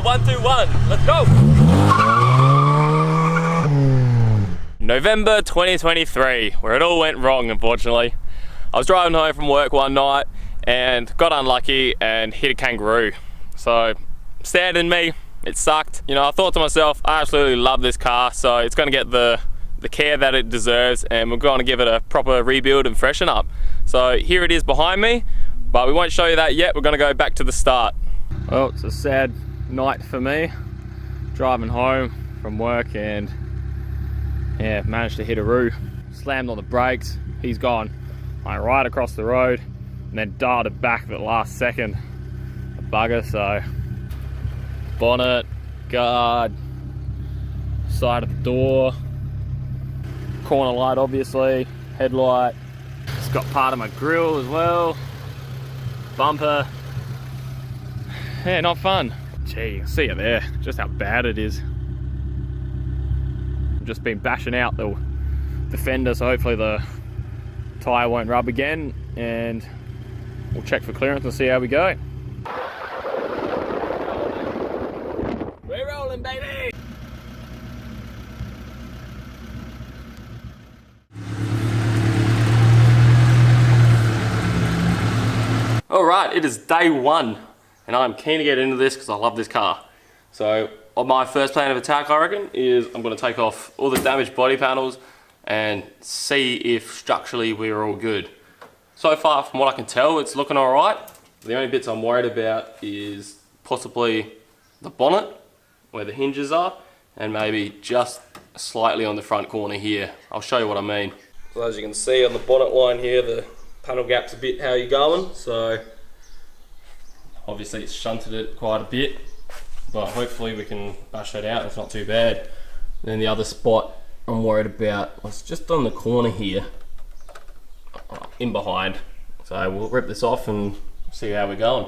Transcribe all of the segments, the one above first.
121. Let's go. November 2023, where it all went wrong, unfortunately. I was driving home from work one night and got unlucky and hit a kangaroo. So, standing me, it sucked. You know, I thought to myself, I absolutely love this car, so it's going to get the care that it deserves, and we're going to give it a proper rebuild and freshen up. So here it is behind me, but we won't show you that yet. We're going to go back to the start. Well, it's a sad night for me. Driving home from work and yeah, managed to hit a roo. Slammed on the brakes, he's gone. I right across the road and then darted back at the last second. A bugger, so bonnet, guard, side of the door, corner light obviously, headlight. It's got part of my grille as well, bumper. Yeah, not fun. Gee, you can see it there, just how bad it is. I've just been bashing out the fender, so hopefully the tyre won't rub again, and we'll check for clearance and see how we go. We're rolling, baby! Alright, it is day one, and I'm keen to get into this because I love this car. So, on my first plan of attack, I reckon, is I'm going to take off all the damaged body panels and see if structurally we're all good. So far, from what I can tell, it's looking alright. The only bits I'm worried about is possibly the bonnet, where the hinges are, and maybe just slightly on the front corner here. I'll show you what I mean. So as you can see on the bonnet line here, the panel gap's a bit how you're going, so obviously it's shunted it quite a bit, but hopefully we can bash that out, it's not too bad. And then the other spot I'm worried about was just on the corner here, in behind. So we'll rip this off and see how we're going.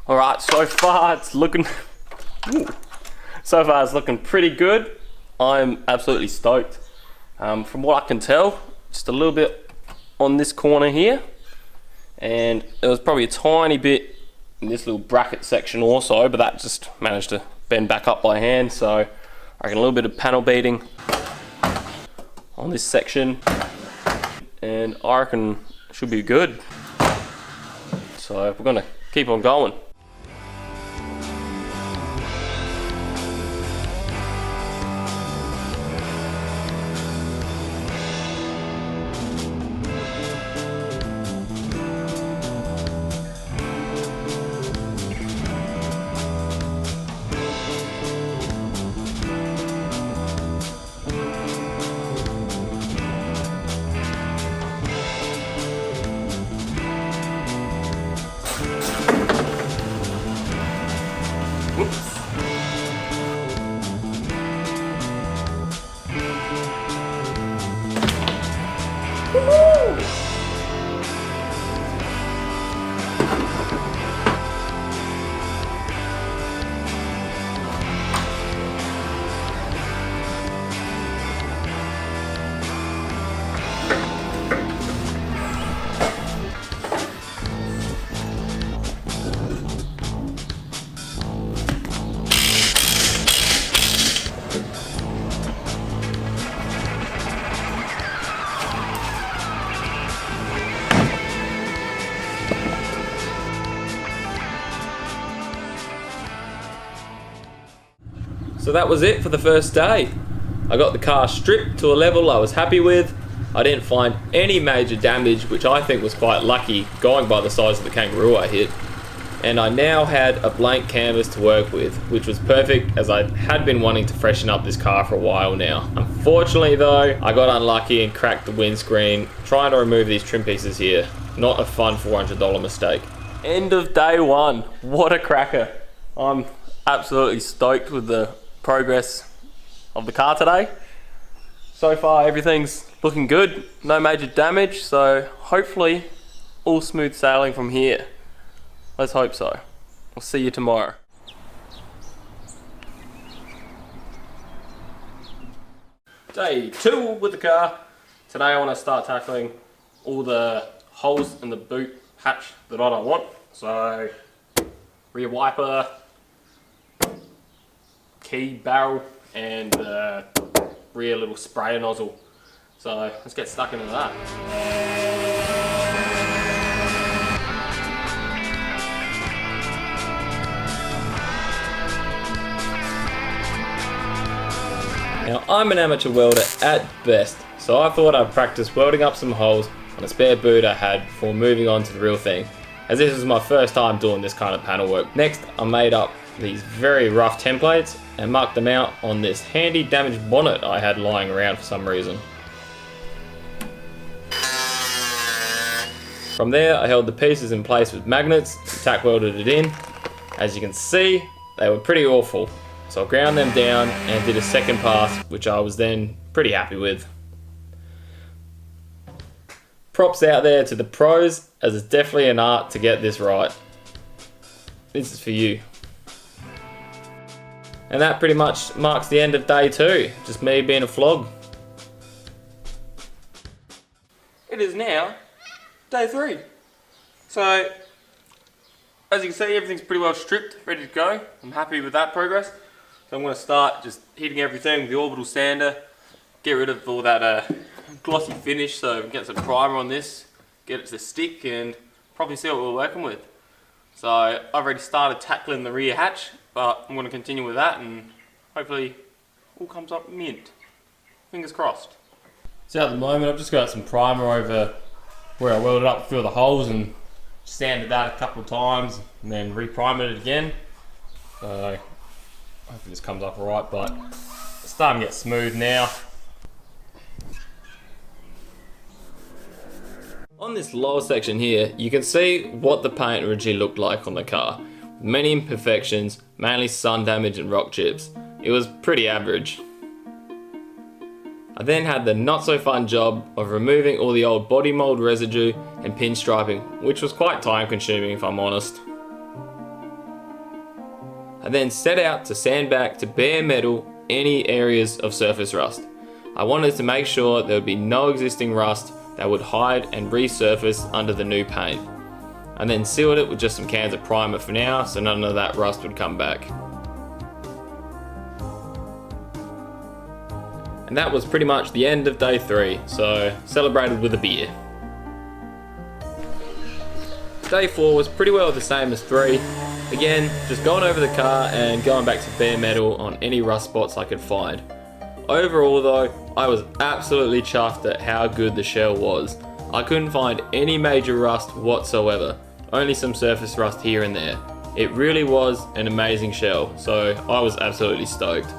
Alright, so far it's looking pretty good. I'm absolutely stoked. From what I can tell, just a little bit on this corner here, and there was probably a tiny bit in this little bracket section also, but that just managed to bend back up by hand, so I reckon a little bit of panel beating on this section, and I reckon it should be good. So we're gonna keep on going. So that was it for the first day. I got the car stripped to a level I was happy with. I didn't find any major damage, which I think was quite lucky going by the size of the kangaroo I hit. And I now had a blank canvas to work with, which was perfect as I had been wanting to freshen up this car for a while now. Unfortunately though, I got unlucky and cracked the windscreen trying to remove these trim pieces here. not a fun $400 mistake. End of day one. What a cracker. I'm absolutely stoked with the progress of the car today. So far everything's looking good, no major damage, so hopefully all smooth sailing from here. Let's hope so. I'll see you tomorrow. Day 2 with the car. Today I want to start tackling all the holes in the boot hatch that I don't want. So rear wiper, key barrel, and the rear little sprayer nozzle. So let's get stuck into that. Now I'm an amateur welder at best, so I thought I'd practice welding up some holes on a spare boot I had before moving on to the real thing, as this was my first time doing this kind of panel work. Next, I made up these very rough templates and marked them out on this handy damaged bonnet I had lying around for some reason. From there, I held the pieces in place with magnets and tack welded it in. As you can see, they were pretty awful, so I ground them down and did a second pass, which I was then pretty happy with. Props out there to the pros, as it's definitely an art to get this right. This is for you. And that pretty much marks the end of day 2, just me being a flog. It is now day 3. So, as you can see, everything's pretty well stripped, ready to go. I'm happy with that progress. So I'm going to start just heating everything with the orbital sander, get rid of all that glossy finish so we can get some primer on this, get it to stick and probably see what we're working with. So I've already started tackling the rear hatch, but I'm going to continue with that and hopefully all comes up mint. Fingers crossed. So at the moment I've just got some primer over where I welded up a few of the holes and sanded that a couple of times and then re-primed it again. So hopefully this comes up alright, but it's starting to get smooth now. On this lower section here, you can see what the paint originally looked like on the car. With many imperfections, mainly sun damage and rock chips. It was pretty average. I then had the not so fun job of removing all the old body mold residue and pinstriping, which was quite time consuming if I'm honest. I then set out to sand back to bare metal any areas of surface rust. I wanted to make sure there would be no existing rust that would hide and resurface under the new paint. I then sealed it with just some cans of primer for now, so none of that rust would come back. And that was pretty much the end of day 3, so celebrated with a beer. Day 4 was pretty well the same as 3. Again, just going over the car and going back to bare metal on any rust spots I could find. Overall though, I was absolutely chuffed at how good the shell was. I couldn't find any major rust whatsoever, only some surface rust here and there. It really was an amazing shell, so I was absolutely stoked.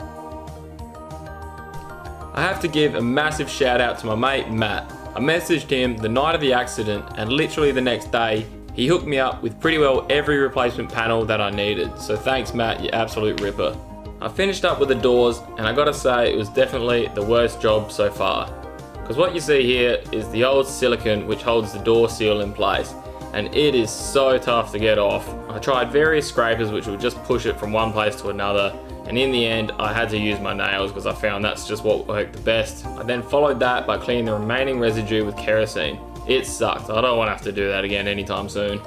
I have to give a massive shout out to my mate Matt. I messaged him the night of the accident and literally the next day he hooked me up with pretty well every replacement panel that I needed, so thanks Matt, you absolute ripper. I finished up with the doors and I gotta say it was definitely the worst job so far. Because what you see here is the old silicone which holds the door seal in place, and it is so tough to get off. I tried various scrapers which would just push it from one place to another, and in the end I had to use my nails because I found that's just what worked the best. I then followed that by cleaning the remaining residue with kerosene. It sucked, I don't want to have to do that again anytime soon.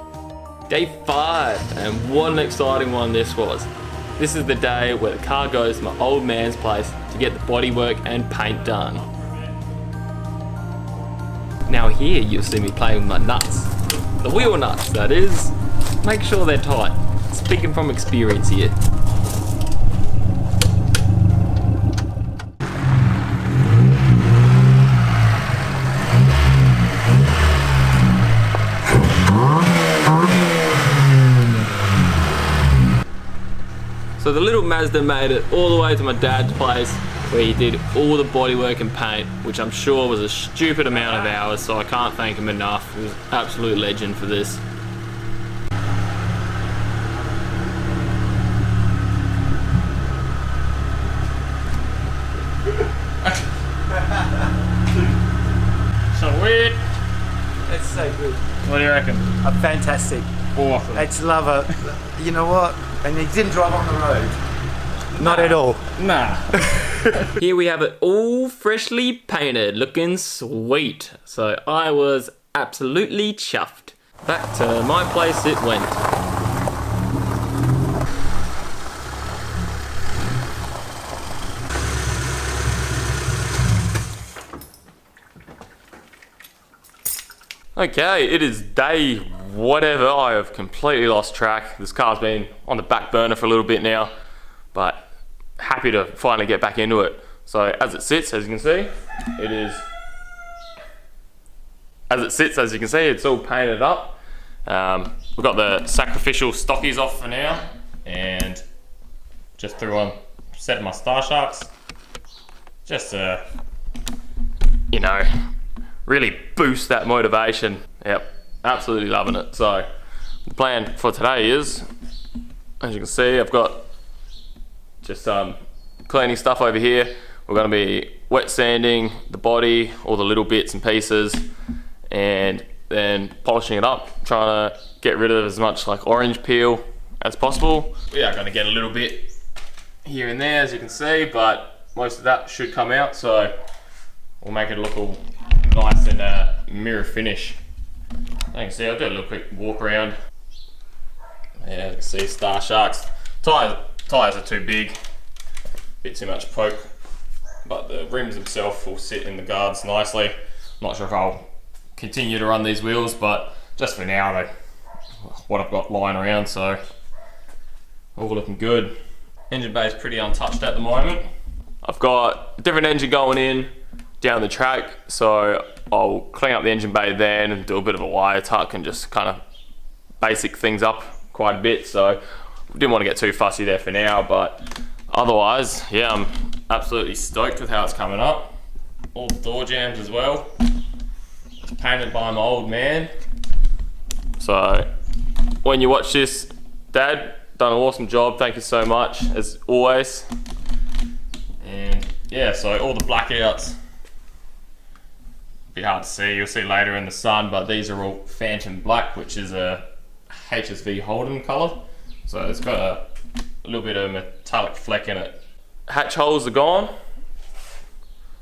Day 5, and what an exciting one this was. This is the day where the car goes to my old man's place to get the bodywork and paint done. Now here you'll see me playing with my nuts. The wheel nuts, that is. Make sure they're tight. Speaking from experience here. So the little Mazda made it all the way to my dad's place where he did all the bodywork and paint, which I'm sure was a stupid amount of hours, so I can't thank him enough. He was an absolute legend for this. Sweet. It's so good. What do you reckon? Fantastic. Awesome. It's love it. You know what? And he didn't drive on the road. Not at all. Nah. Here we have it all freshly painted, looking sweet. So I was absolutely chuffed. Back to my place it went. Okay, it is day whatever. I have completely lost track. This car's been on the back burner for a little bit now, but happy to finally get back into it. So as it sits, as you can see, it's all painted up. We've got the sacrificial stockies off for now, and just threw on a set of my Star Sharks. Just you know, really boost that motivation. Yep, absolutely loving it. So the plan for today is, as you can see, I've got just some cleaning stuff over here. We're going to be wet sanding the body, all the little bits and pieces, and then polishing it up, trying to get rid of as much like orange peel as possible. We are going to get a little bit here and there, as you can see, but most of that should come out, so we'll make it look all nice and mirror finish. You can see, I'll do a little quick walk around. Yeah, you can see Star Sharks. Tires are too big, bit too much poke, but the rims themselves will sit in the guards nicely. I'm not sure if I'll continue to run these wheels, but just for now, they're what I've got lying around, so all looking good. Engine bay is pretty untouched at the moment. I've got a different engine going in down the track, so I'll clean up the engine bay then and do a bit of a wire tuck and just kind of basic things up quite a bit. So didn't want to get too fussy there for now, but otherwise, yeah, I'm absolutely stoked with how it's coming up. All the door jambs as well. It's painted by my old man. So when you watch this, Dad, done an awesome job. Thank you so much, as always. And yeah, so all the blackouts, be hard to see, you'll see later in the sun, but these are all Phantom Black, which is a HSV Holden colour. So it's got a little bit of metallic fleck in it. Hatch holes are gone,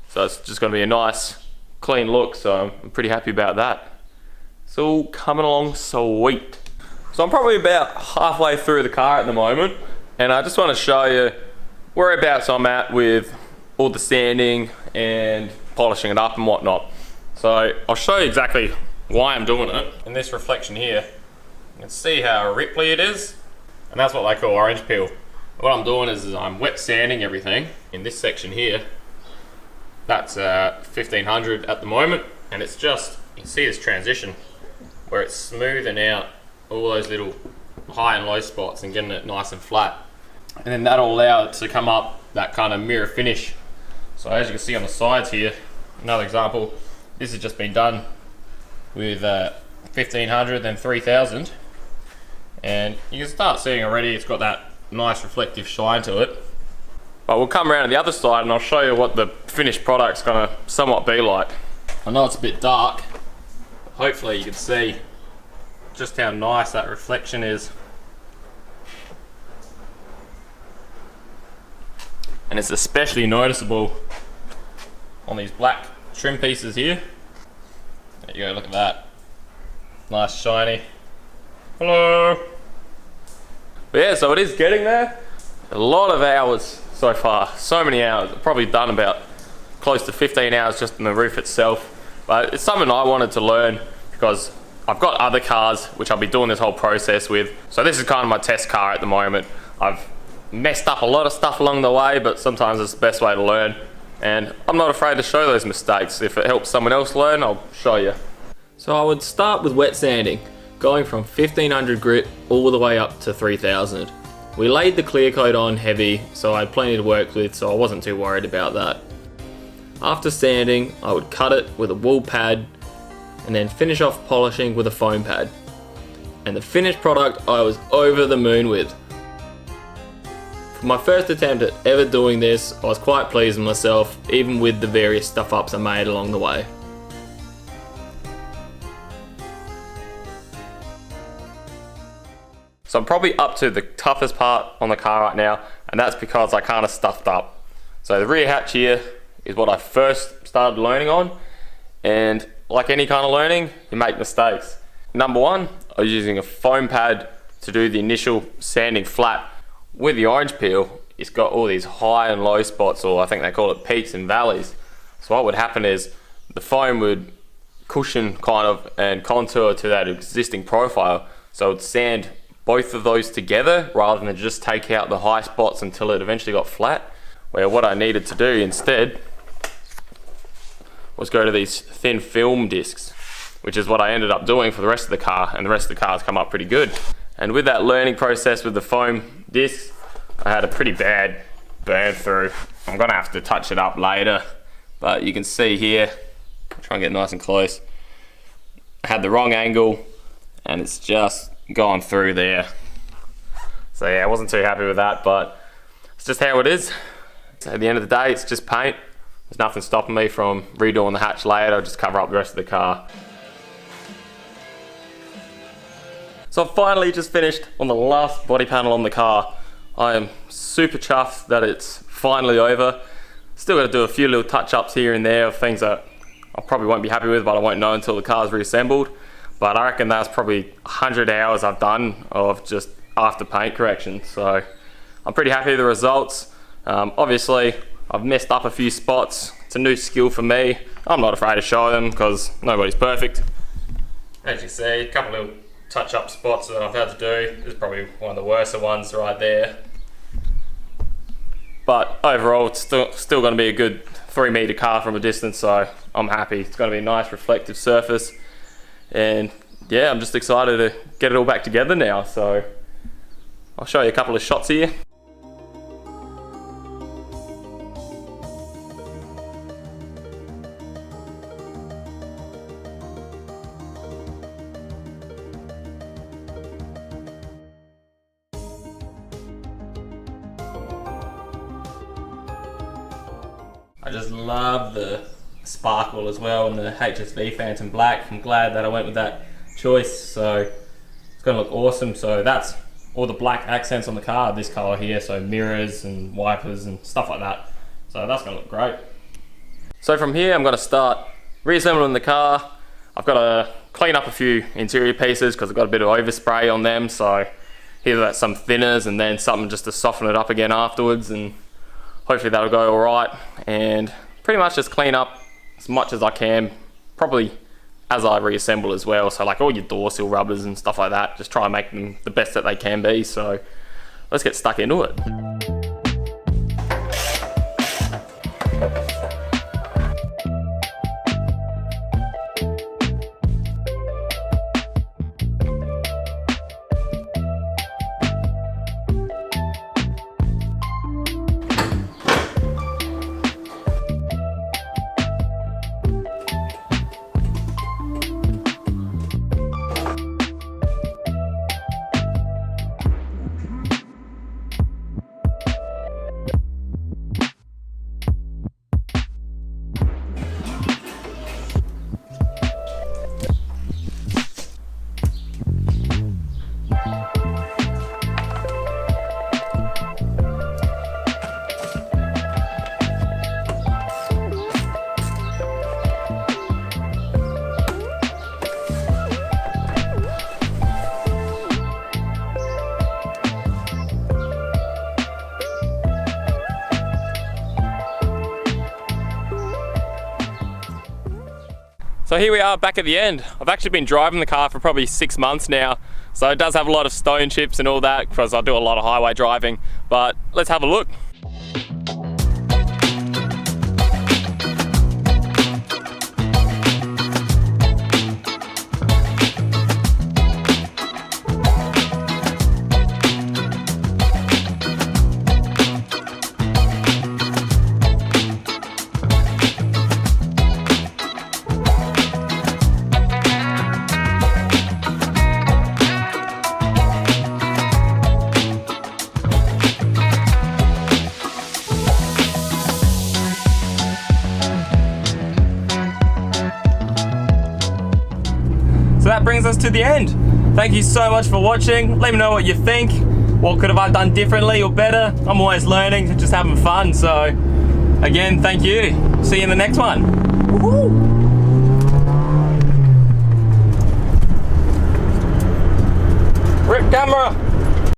so it's just going to be a nice clean look, so I'm pretty happy about that. It's all coming along sweet. So I'm probably about halfway through the car at the moment, and I just want to show you whereabouts I'm at with all the sanding and polishing it up and whatnot. So I'll show you exactly why I'm doing it. In this reflection here, you can see how ripply it is, and that's what they call orange peel. What I'm doing is I'm wet sanding everything in this section here. That's 1500 at the moment, and it's just, you can see this transition where it's smoothing out all those little high and low spots and getting it nice and flat. And then that'll allow it to come up that kind of mirror finish. So as you can see on the sides here, another example, this has just been done with 1500 then 3000, and you can start seeing already it's got that nice reflective shine to it. But we'll come around to the other side and I'll show you what the finished product's gonna somewhat be like. I know it's a bit dark, hopefully you can see just how nice that reflection is. And it's especially noticeable on these black trim pieces here. There you go, look at that. Nice shiny. Hello. But yeah, so it is getting there. A lot of hours so far, so many hours. I've probably done about close to 15 hours just on the roof itself. But it's something I wanted to learn because I've got other cars which I'll be doing this whole process with. So this is kind of my test car at the moment. I've messed up a lot of stuff along the way, but sometimes it's the best way to learn. And I'm not afraid to show those mistakes. If it helps someone else learn, I'll show you. So I would start with wet sanding, going from 1500 grit all the way up to 3000. We laid the clear coat on heavy, so I had plenty to work with, so I wasn't too worried about that. After sanding, I would cut it with a wool pad and then finish off polishing with a foam pad. And the finished product I was over the moon with. For my first attempt at ever doing this, I was quite pleased with myself, even with the various stuff ups I made along the way. So I'm probably up to the toughest part on the car right now, and that's because I kind of stuffed up. So the rear hatch here is what I first started learning on, and like any kind of learning, you make mistakes. Number one, I was using a foam pad to do the initial sanding flat. With the orange peel, it's got all these high and low spots, or I think they call it peaks and valleys. So what would happen is the foam would cushion kind of and contour to that existing profile, so it would sand both of those together rather than just take out the high spots until it eventually got flat. Where what I needed to do instead was go to these thin film discs, which is what I ended up doing for the rest of the car, and the rest of the car's come up pretty good. And with that learning process with the foam discs, I had a pretty bad burn through. I'm gonna have to touch it up later, but you can see here, I'll try and get nice and close. I had the wrong angle and it's just gone through there. So yeah, I wasn't too happy with that, but it's just how it is. So at the end of the day, it's just paint. There's nothing stopping me from redoing the hatch later. I'll just cover up the rest of the car. So I've finally just finished on the last body panel on the car. I am super chuffed that it's finally over. Still got to do a few little touch-ups here and there of things that I probably won't be happy with, but I won't know until the car's reassembled. But I reckon that's probably 100 hours I've done of just after paint correction. So I'm pretty happy with the results. Obviously, I've messed up a few spots. It's a new skill for me. I'm not afraid to show them because nobody's perfect. As you see, a couple of little touch-up spots that I've had to do. This is probably one of the worst ones right there. But overall, it's still going to be a good 3-meter car from a distance, so I'm happy. It's going to be a nice reflective surface. And yeah, I'm just excited to get it all back together now. So I'll show you a couple of shots here. I just love the sparkle as well and the HSV Phantom Black. I'm glad that I went with that choice, so it's going to look awesome. So that's all the black accents on the car, this colour here, so mirrors and wipers and stuff like that. So that's going to look great. So from here I'm going to start reassembling the car. I've got to clean up a few interior pieces because I've got a bit of overspray on them, so either that's some thinners and then something just to soften it up again afterwards, and hopefully that'll go alright. And pretty much just clean up as much as I can, probably as I reassemble as well. So like all your door sill rubbers and stuff like that, just try and make them the best that they can be. So let's get stuck into it. So here we are back at the end. I've actually been driving the car for probably 6 months now, so it does have a lot of stone chips and all that because I do a lot of highway driving, but let's have a look. So that brings us to the end. Thank you so much for watching. Let me know what you think. What could have I done differently or better? I'm always learning, just having fun. So again, thank you. See you in the next one. Woohoo! Rip camera.